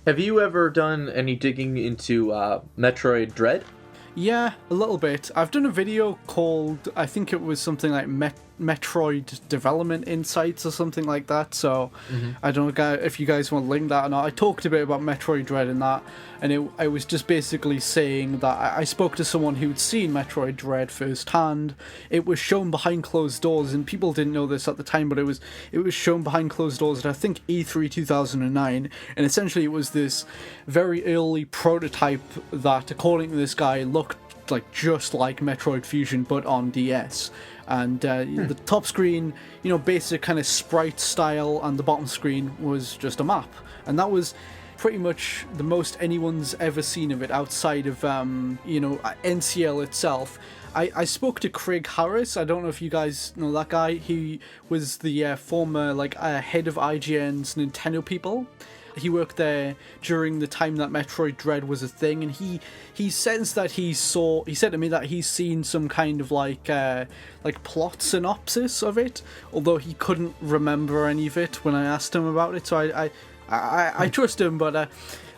Have you ever done any digging into Metroid Dread? Yeah, a little bit. I've done a video called, I think it was something like Metroid Development Insights or something like that, so I don't know if you guys want to link that or not. I talked a bit about Metroid Dread in that, and I was just basically saying that I spoke to someone who'd seen Metroid Dread firsthand. It was shown behind closed doors, and people didn't know this at the time, but it was shown behind closed doors at, I think, E3 2009, and essentially it was this very early prototype that, according to this guy, looked like just like Metroid Fusion but on DS. And the top screen, basic kind of sprite style, and the bottom screen was just a map. And that was pretty much the most anyone's ever seen of it outside of, NCL itself. I spoke to Craig Harris. I don't know if you guys know that guy. He was the former head of IGN's Nintendo people. He worked there during the time that Metroid Dread was a thing, and he says that he said to me that he's seen some kind of plot synopsis of it, although he couldn't remember any of it when I asked him about it. So I trust him, but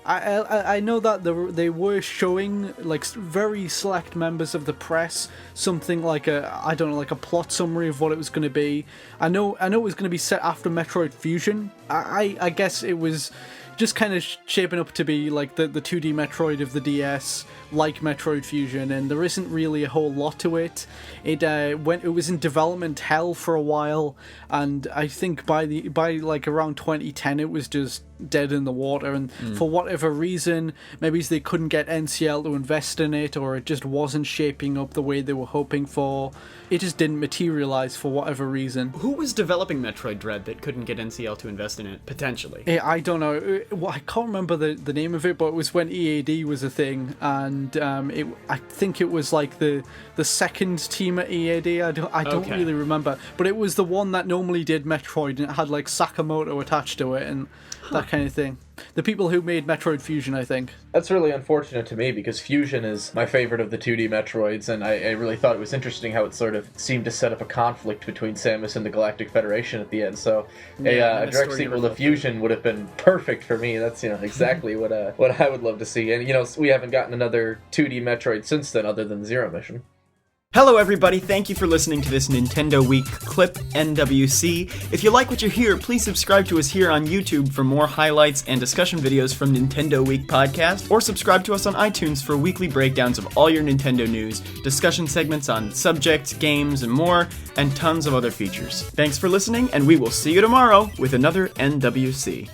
I know that they were showing very select members of the press something like a plot summary of what it was going to be. I know it was going to be set after Metroid Fusion. I guess it was just kind of shaping up to be like the 2D Metroid of the DS, like Metroid Fusion, and there isn't really a whole lot to it. It was in development hell for a while, and I think by around 2010 it was just dead in the water, and for whatever reason, maybe they couldn't get NCL to invest in it, or it just wasn't shaping up the way they were hoping for. It just didn't materialize for whatever reason. Who was developing Metroid Dread that couldn't get NCL to invest in it, potentially? I don't know. I can't remember the name of it, but it was when EAD was a thing, and I think it was like the second team at EAD. I don't really remember, but it was the one that normally did Metroid, and it had Sakamoto attached to it and that kind of thing. The people who made Metroid Fusion, I think. That's really unfortunate to me, because Fusion is my favorite of the 2D Metroids, and I really thought it was interesting how it sort of seemed to set up a conflict between Samus and the Galactic Federation at the end. So a direct sequel to Fusion would have been perfect for me. That's exactly what I would love to see. And we haven't gotten another 2D Metroid since then, other than Zero Mission. Hello everybody, thank you for listening to this Nintendo Week clip, NWC. If you like what you hear, please subscribe to us here on YouTube for more highlights and discussion videos from Nintendo Week podcast, or subscribe to us on iTunes for weekly breakdowns of all your Nintendo news, discussion segments on subjects, games, and more, and tons of other features. Thanks for listening, and we will see you tomorrow with another NWC.